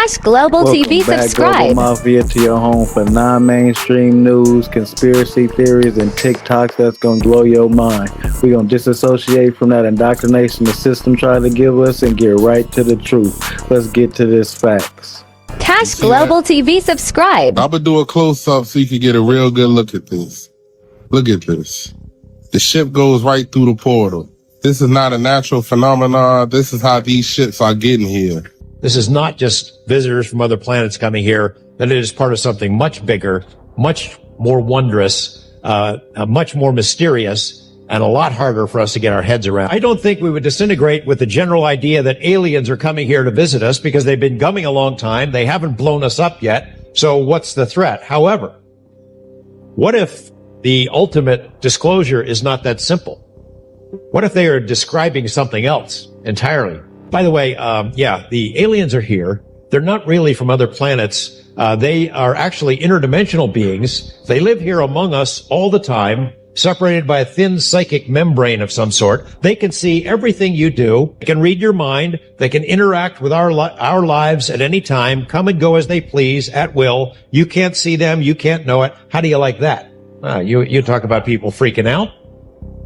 Task Global Welcome TV back, subscribe. Global Mafia, to your home for non-mainstream news, conspiracy theories, and TikToks that's going to blow your mind. We're going to disassociate from that indoctrination the system tried to give us and get right to the truth. Let's get to this facts. Task Global TV subscribe. I'm going to do a close-up so you can get a real good look at this. Look at this. The ship goes right through the portal. This is not a natural phenomenon. This is how these ships are getting here. This is not just visitors from other planets coming here, but it is part of something much bigger, much more wondrous, much more mysterious, and a lot harder for us to get our heads around. I don't think we would disintegrate with the general idea that aliens are coming here to visit us because they've been coming a long time. They haven't blown us up yet. So what's the threat? However, what if the ultimate disclosure is not that simple? What if they are describing something else entirely? By the way, the aliens are here. They're not really from other planets. They are actually interdimensional beings. They live here among us all the time, separated by a thin psychic membrane of some sort. They can see everything you do. They can read your mind. They can interact with our lives at any time, come and go as they please, at will. You can't see them. You can't know it. How do you like that? You talk about people freaking out?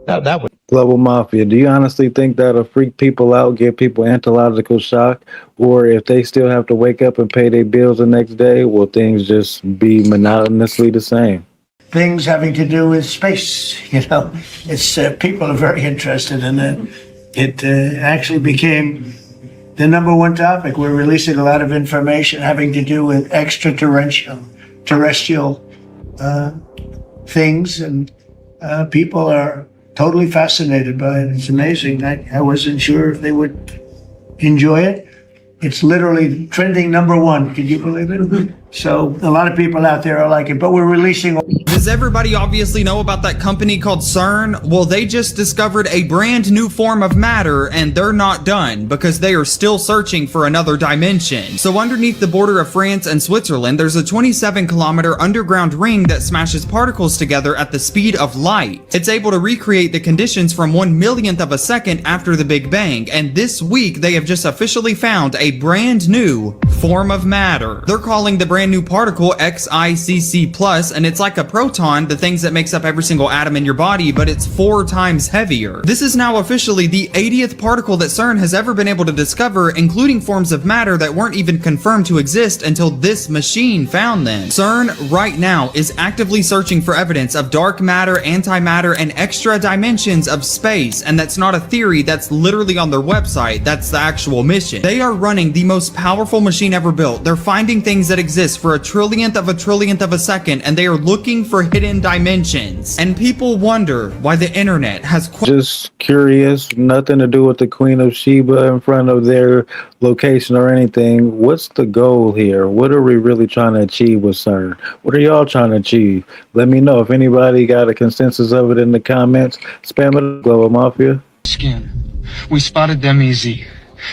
That would... Global Mafia, do you honestly think that'll freak people out, give people anthological shock? Or if they still have to wake up and pay their bills the next day, will things just be monotonously the same? Things having to do with space, it's people are very interested in it. It actually became the #1 topic. We're releasing a lot of information having to do with extraterrestrial things, and people are totally fascinated by it. It's amazing. I wasn't sure if they would enjoy it. It's literally trending #1. Can you believe it? So a lot of people out there are like it, but we're releasing. Does everybody obviously know about that company called CERN? Well, they just discovered a brand new form of matter, and they're not done because they are still searching for another dimension. So underneath the border of France and Switzerland, there's a 27-kilometer underground ring that smashes particles together at the speed of light. It's able to recreate the conditions from 1/1,000,000th of a second after the Big Bang, and this week they have just officially found a brand new form of matter. They're calling the brand new particle XICC+, and it's like a proton, the things that makes up every single atom in your body, but it's 4 times heavier. This is now officially the 80th particle that CERN has ever been able to discover, including forms of matter that weren't even confirmed to exist until this machine found them. CERN right now is actively searching for evidence of dark matter, antimatter, and extra dimensions of space, and that's not a theory, that's literally on their website. That's the actual mission. They are running the most powerful machine ever built. They're finding things that exist for a trillionth of a second, and they are looking for hidden dimensions. And people wonder why the internet has... Just curious, nothing to do with the Queen of Sheba in front of their location or anything. What's the goal here? What are we really trying to achieve with CERN? What are y'all trying to achieve? Let me know if anybody got a consensus of it in the comments. Spam it, Global Mafia. Skin. We spotted them easy,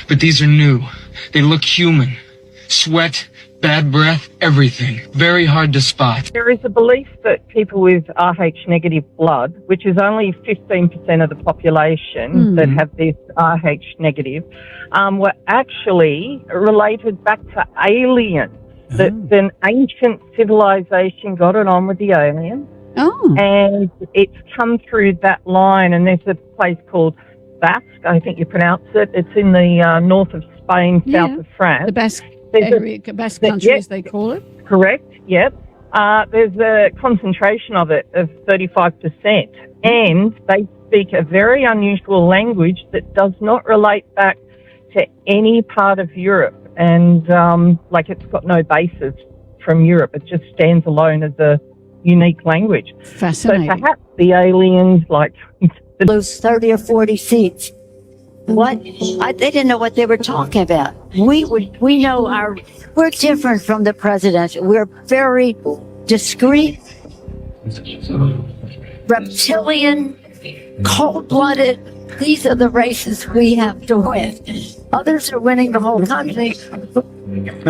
but these are new. They look human. Sweat, bad breath, everything. Very hard to spot. There is a belief that people with Rh negative blood, which is only 15% of the population that have this Rh negative, were actually related back to aliens. That an ancient civilization got it on with the aliens. And it's come through that line, and there's a place called Basque, I think you pronounce it. It's in the north of Spain, south of France. The Basque area, Basque country, as they call it. Correct, yep. There's a concentration of it of 35%. And they speak a very unusual language that does not relate back to any part of Europe. And, it's got no basis from Europe. It just stands alone as a unique language. Fascinating. So perhaps the aliens, those 30 or 40 seats. What? They didn't know what they were talking about. We know we're different from the president. We're very discreet, reptilian, cold-blooded. These are the races we have to win. Others are winning the whole country.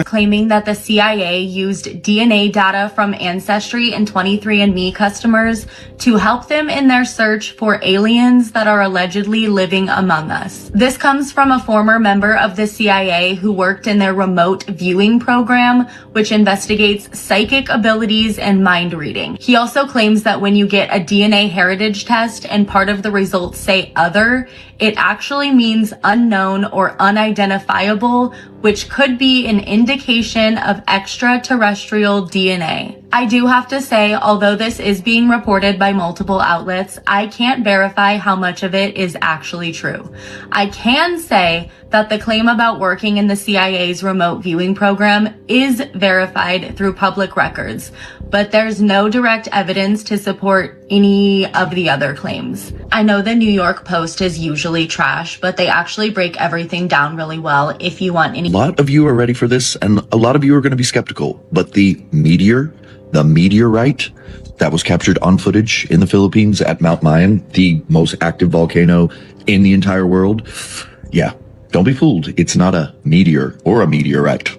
claiming that the CIA used DNA data from Ancestry and 23andMe customers to help them in their search for aliens that are allegedly living among us. This comes from a former member of the CIA who worked in their remote viewing program, which investigates psychic abilities and mind reading. He also claims that when you get a DNA heritage test and part of the results say other, it actually means unknown or unidentifiable, which could be an indication of extraterrestrial DNA. I do have to say, although this is being reported by multiple outlets, I can't verify how much of it is actually true. I can say that the claim about working in the CIA's remote viewing program is verified through public records, but there's no direct evidence to support any of the other claims. I know the New York Post is usually trash, but they actually break everything down really well if you want any. A lot of you are ready for this, and a lot of you are going to be skeptical, but the meteorite that was captured on footage in the Philippines at Mount Mayon, the most active volcano in the entire world, yeah, don't be fooled. It's not a meteor or a meteorite.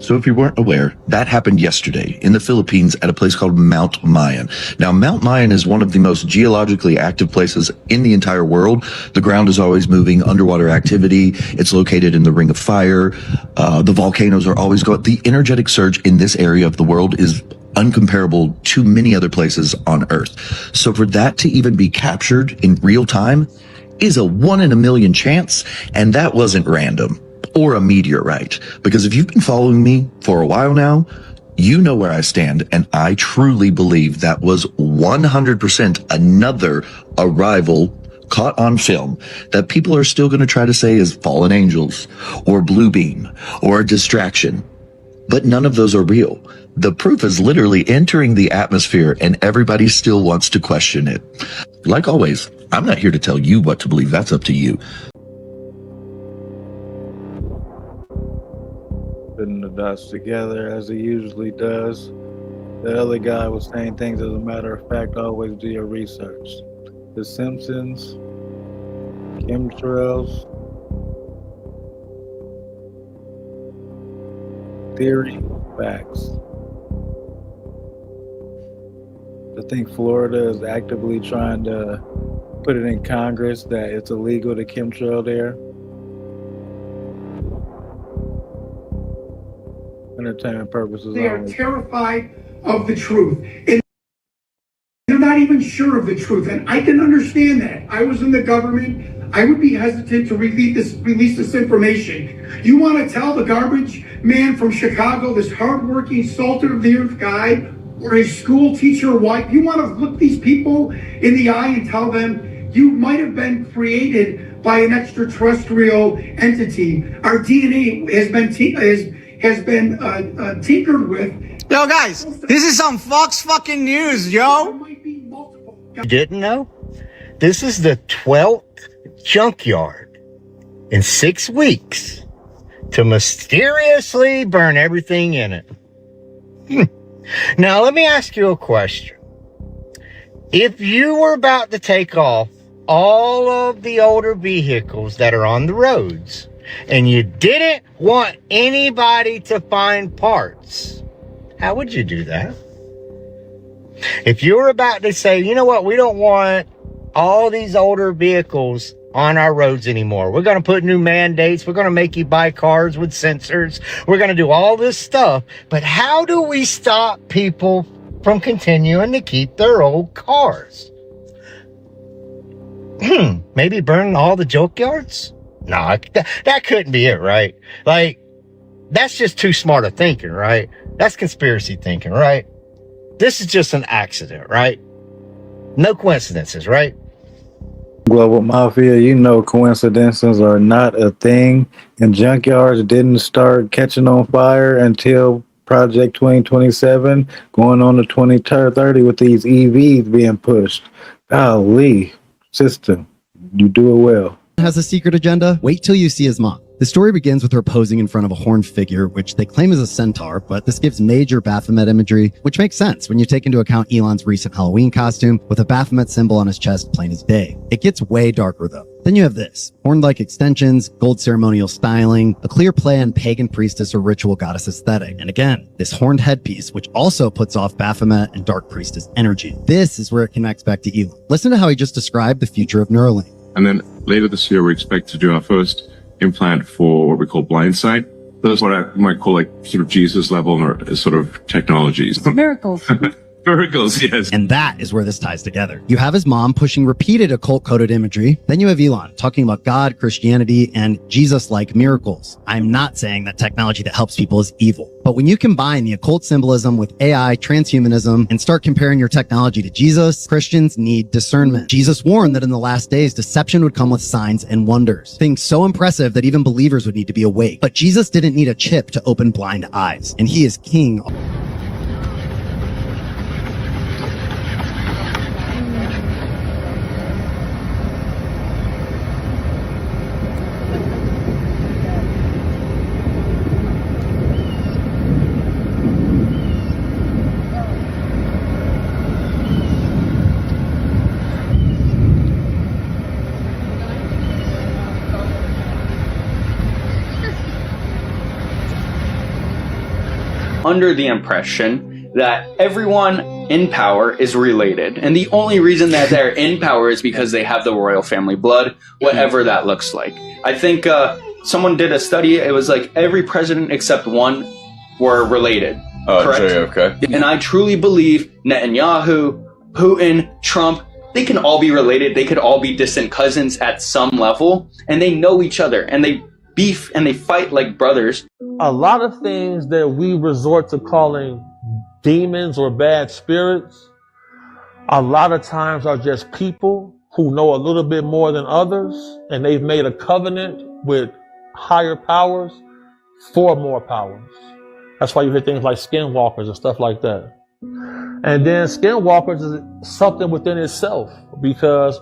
So if you weren't aware, that happened yesterday in the Philippines at a place called Mount Mayon. Now, Mount Mayon is one of the most geologically active places in the entire world. The ground is always moving, underwater activity. It's located in the Ring of Fire. The volcanoes are always going. The energetic surge in this area of the world is uncomparable to many other places on Earth. So for that to even be captured in real time is a 1 in a million chance, and that wasn't random or a meteorite, because if you've been following me for a while now, you know where I stand, and I truly believe that was 100% another arrival caught on film that people are still going to try to say is fallen angels or blue beam or a distraction, but none of those are real. The proof is literally entering the atmosphere, and everybody still wants to question it. Like always, I'm not here to tell you what to believe. That's up to you. Putting the dots together as he usually does. The other guy was saying things as a matter of fact. Always do your research. The Simpsons, chemtrails, theory, facts. I think Florida is actively trying to put it in Congress that it's illegal to chemtrail there. Entertainment purposes. They are terrified of the truth. And they're not even sure of the truth. And I can understand that. I was in the government. I would be hesitant to release this information. You want to tell the garbage man from Chicago, this hardworking, salt-of-the-earth guy, or his school teacher wife, you want to look these people in the eye and tell them you might have been created by an extraterrestrial entity. Our DNA has been tinkered with. Yo, guys, this is some Fox fucking news, yo. You didn't know? This is the 12th junkyard in 6 weeks to mysteriously burn everything in it. Now, let me ask you a question. If you were about to take off all of the older vehicles that are on the roads, and you didn't want anybody to find parts, how would you do that? If you were about to say, you know what, we don't want all these older vehicles on our roads anymore. We're going to put new mandates. We're going to make you buy cars with sensors. We're going to do all this stuff. But how do we stop people from continuing to keep their old cars? Maybe burn all the junkyards? No, that couldn't be it, right? Like, that's just too smart of thinking, right? That's conspiracy thinking, right? This is just an accident, right? No coincidences, right? Global Mafia, you know coincidences are not a thing, and junkyards didn't start catching on fire until Project 2027, going on to 2030 with these EVs being pushed. Golly, system, you do it well. Has a secret agenda? Wait till you see his mom. The story begins with her posing in front of a horned figure, which they claim is a centaur, but this gives major Baphomet imagery, which makes sense when you take into account Elon's recent Halloween costume with a Baphomet symbol on his chest plain as day. It gets way darker though. Then you have this. Horn-like extensions, gold ceremonial styling, a clear play on pagan priestess or ritual goddess aesthetic. And again, this horned headpiece, which also puts off Baphomet and dark priestess energy. This is where it connects back to Elon. Listen to how he just described the future of Neuralink. And then later this year, we expect to do our first implant for what we call blind sight. Those are what I might call like sort of Jesus level or sort of technologies. Miracles. Miracles, yes. And that is where this ties together. You have his mom pushing repeated occult-coded imagery. Then you have Elon talking about God, Christianity, and Jesus-like miracles. I'm not saying that technology that helps people is evil. But when you combine the occult symbolism with AI, transhumanism, and start comparing your technology to Jesus, Christians need discernment. Jesus warned that in the last days, deception would come with signs and wonders. Things so impressive that even believers would need to be awake. But Jesus didn't need a chip to open blind eyes. And he is king. Under the impression that everyone in power is related, and the only reason that they're in power is because they have the royal family blood, whatever that looks like. I think someone did a study, it was like every president except one were related, correct? JFK. And I truly believe Netanyahu, Putin, Trump, they can all be related, they could all be distant cousins at some level, and they know each other, and they beef and they fight like brothers. A lot of things that we resort to calling demons or bad spirits, a lot of times are just people who know a little bit more than others, and they've made a covenant with higher powers for more powers. That's why you hear things like skinwalkers and stuff like that. And then skinwalkers is something within itself, because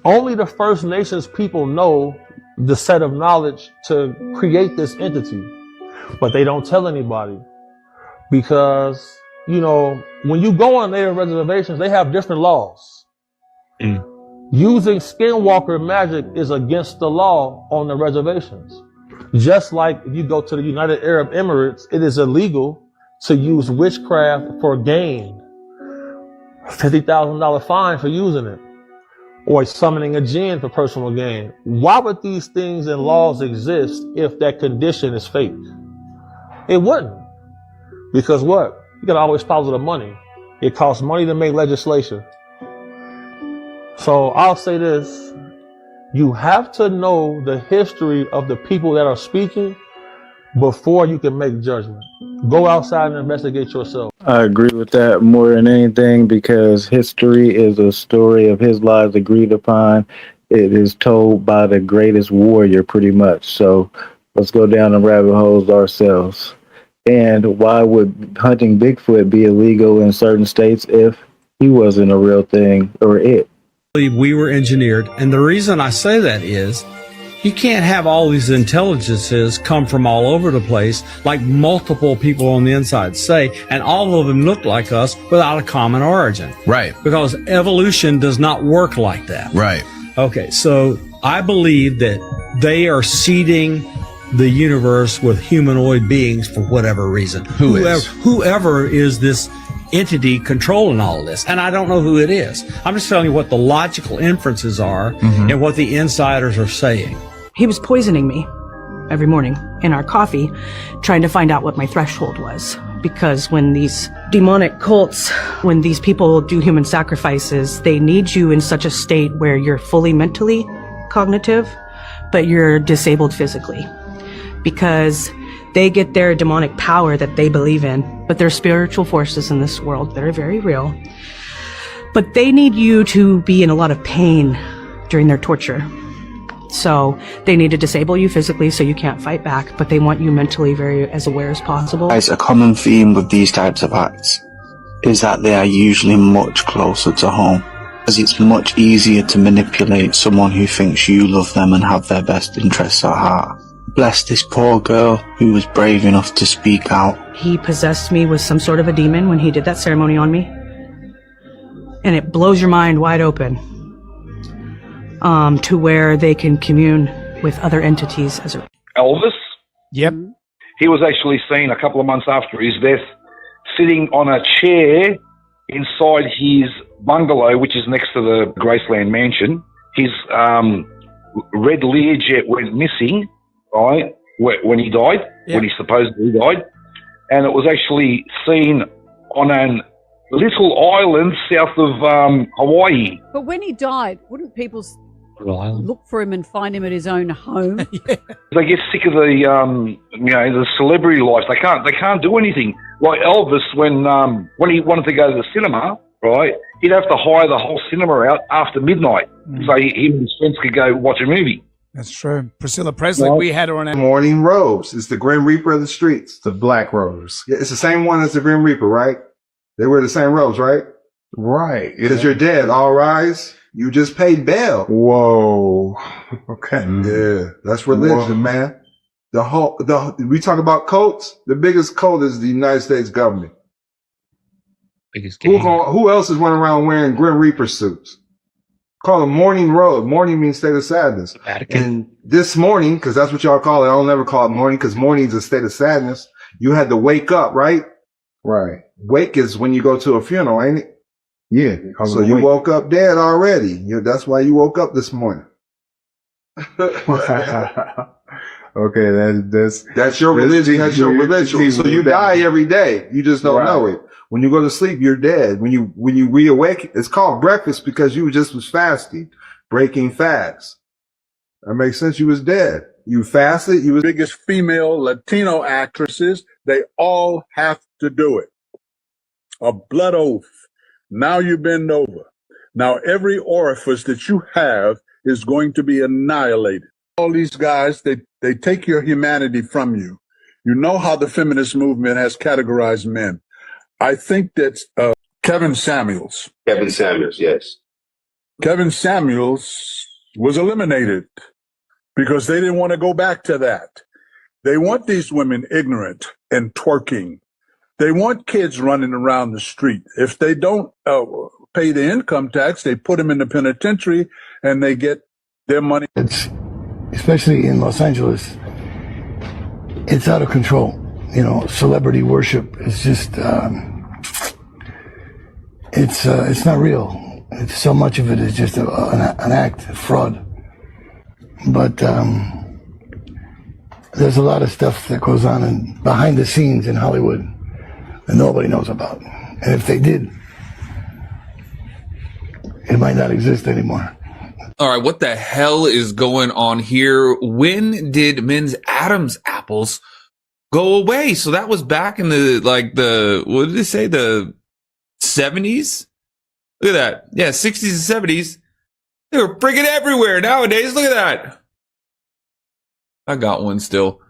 only the First Nations people know the set of knowledge to create this entity, but they don't tell anybody because, you know, when you go on native reservations, they have different laws. Using skinwalker magic is against the law on the reservations. Just like if you go to the United Arab Emirates, it is illegal to use witchcraft for gain. $50,000 fine for using it. Or summoning a jinn for personal gain. Why would these things and laws exist if that condition is fake? It wouldn't. Because what? You gotta always follow the money. It costs money to make legislation. So I'll say this. You have to know the history of the people that are speaking before you can make judgment. Go outside and investigate yourself. I agree with that more than anything, because history is a story of his lives agreed upon. It is told by the greatest warrior, pretty much. So let's go down the rabbit holes ourselves. And why would hunting Bigfoot be illegal in certain states if he wasn't a real thing or it? We were engineered, and the reason I say that is you can't have all these intelligences come from all over the place, like multiple people on the inside say, and all of them look like us without a common origin. Right. Because evolution does not work like that. Right. Okay, so I believe that they are seeding the universe with humanoid beings for whatever reason. Whoever is this entity controlling all of this. And I don't know who it is. I'm just telling you what the logical inferences are and what the insiders are saying. He was poisoning me every morning in our coffee, trying to find out what my threshold was. Because when these demonic cults, when these people do human sacrifices, they need you in such a state where you're fully mentally cognitive, but you're disabled physically. Because they get their demonic power that they believe in, but they're spiritual forces in this world that are very real. But they need you to be in a lot of pain during their torture. So they need to disable you physically so you can't fight back, but they want you mentally very as aware as possible. Guys, a common theme with these types of acts is that they are usually much closer to home, as it's much easier to manipulate someone who thinks you love them and have their best interests at heart. bless this poor girl who was brave enough to speak out. He possessed me with some sort of a demon when he did that ceremony on me. And it blows your mind wide open. To where they can commune with other entities as a... Elvis? Yep. He was actually seen a couple of months after his death sitting on a chair inside his bungalow, which is next to the Graceland mansion. His red Learjet went missing, right, when he died, when he supposedly died. And it was actually seen on a little island south of Hawaii. But when he died, wouldn't people look for him and find him at his own home? They get sick of the the celebrity life. They can't do anything. Like Elvis, when he wanted to go to the cinema, right, he'd have to hire the whole cinema out after midnight, so he and his friends could go watch a movie. That's true. Priscilla Presley, we had her on that. Morning Rose. It's the Grim Reaper of the streets. The Black Rose. Yeah, it's the same one as the Grim Reaper, right? They wear the same robes, right? Right. Because you're dead. All rise. You just paid bail. Whoa. Okay. Yeah, that's religion, man. We talk about cults. The biggest cult is the United States government. Biggest who else is running around wearing Grim Reaper suits? Call it Morning Road. Morning means state of sadness. And this morning, because that's what y'all call it. I don't ever call it morning because morning is a state of sadness. You had to wake up, right? Right. Wake is when you go to a funeral, ain't it? Yeah. So you woke up dead already. That's why you woke up this morning. Okay, that's your religion. That's your religion. So you die every day. You just don't know it. When you go to sleep, you're dead. When you reawake, it's called breakfast because you just was fasting, breaking fast. That makes sense. You was dead. You fasted. You was biggest female Latino actresses. They all have to do it. A blood oath. Now you bend over. Now every orifice that you have is going to be annihilated. All these guys, they take your humanity from you. You know how the feminist movement has categorized men. I think that's Kevin Samuels. Kevin Samuels, yes. Kevin Samuels was eliminated because they didn't want to go back to that. They want these women ignorant and twerking. They want kids running around the street. If they don't pay the income tax, they put them in the penitentiary and they get their money. Especially in Los Angeles, it's out of control. You know, celebrity worship is just, it's not real. It's so much of it is just an act, a fraud. But there's a lot of stuff that goes on behind the scenes in Hollywood that nobody knows about. And if they did, it might not exist anymore. All right, what the hell is going on here? When did men's Adam's apples go away? So that was back in what did they say? The 70s? Look at that. Yeah, 60s and 70s. They were friggin' everywhere nowadays. Look at that. I got one still.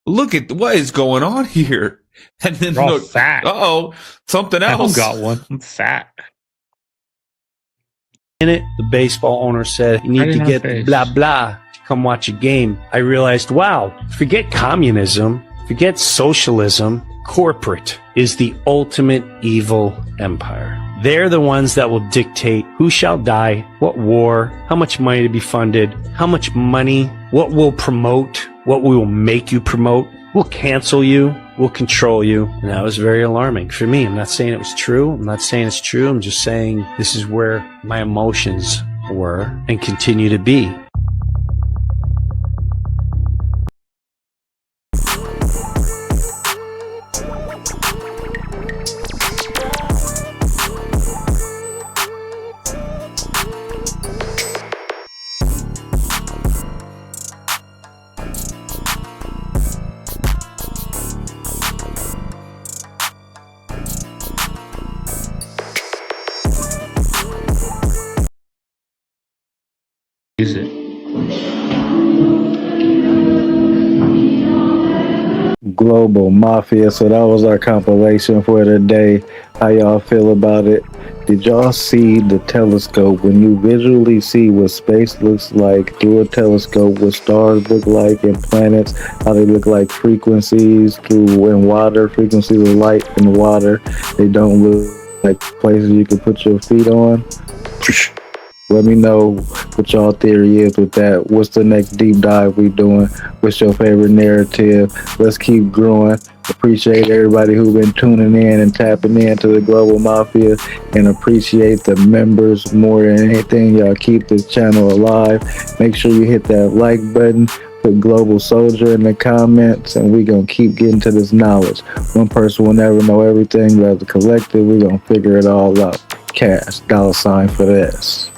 Look at what is going on here. And then look, fat. Uh-oh, something else. I got one. I'm fat. In it, the baseball owner said, you need to get blah, blah to come watch a game. I realized, wow, forget communism, forget socialism. Corporate is the ultimate evil empire. They're the ones that will dictate who shall die, what war, how much money to be funded, how much money, what we'll promote, what we will make you promote. We'll cancel you. We'll control you. And that was very alarming for me. I'm not saying it was true. I'm not saying it's true. I'm just saying this is where my emotions were and continue to be. Is it? Global Mafia. So that was our compilation for today. How y'all feel about it? Did y'all see the telescope? When you visually see what space looks like through a telescope, what stars look like and planets, how they look like frequencies through in water, frequencies of light in water, they don't look like places you can put your feet on. Let me know what y'all theory is with that. What's the next deep dive we doing? What's your favorite narrative? Let's keep growing. Appreciate everybody who's been tuning in and tapping into the Global Mafia, and appreciate the members more than anything. Y'all keep this channel alive. Make sure you hit that like button. Put Global Soldier in the comments, and we're going to keep getting to this knowledge. One person will never know everything, but as a collective, we're going to figure it all out. Cash, $sign for this.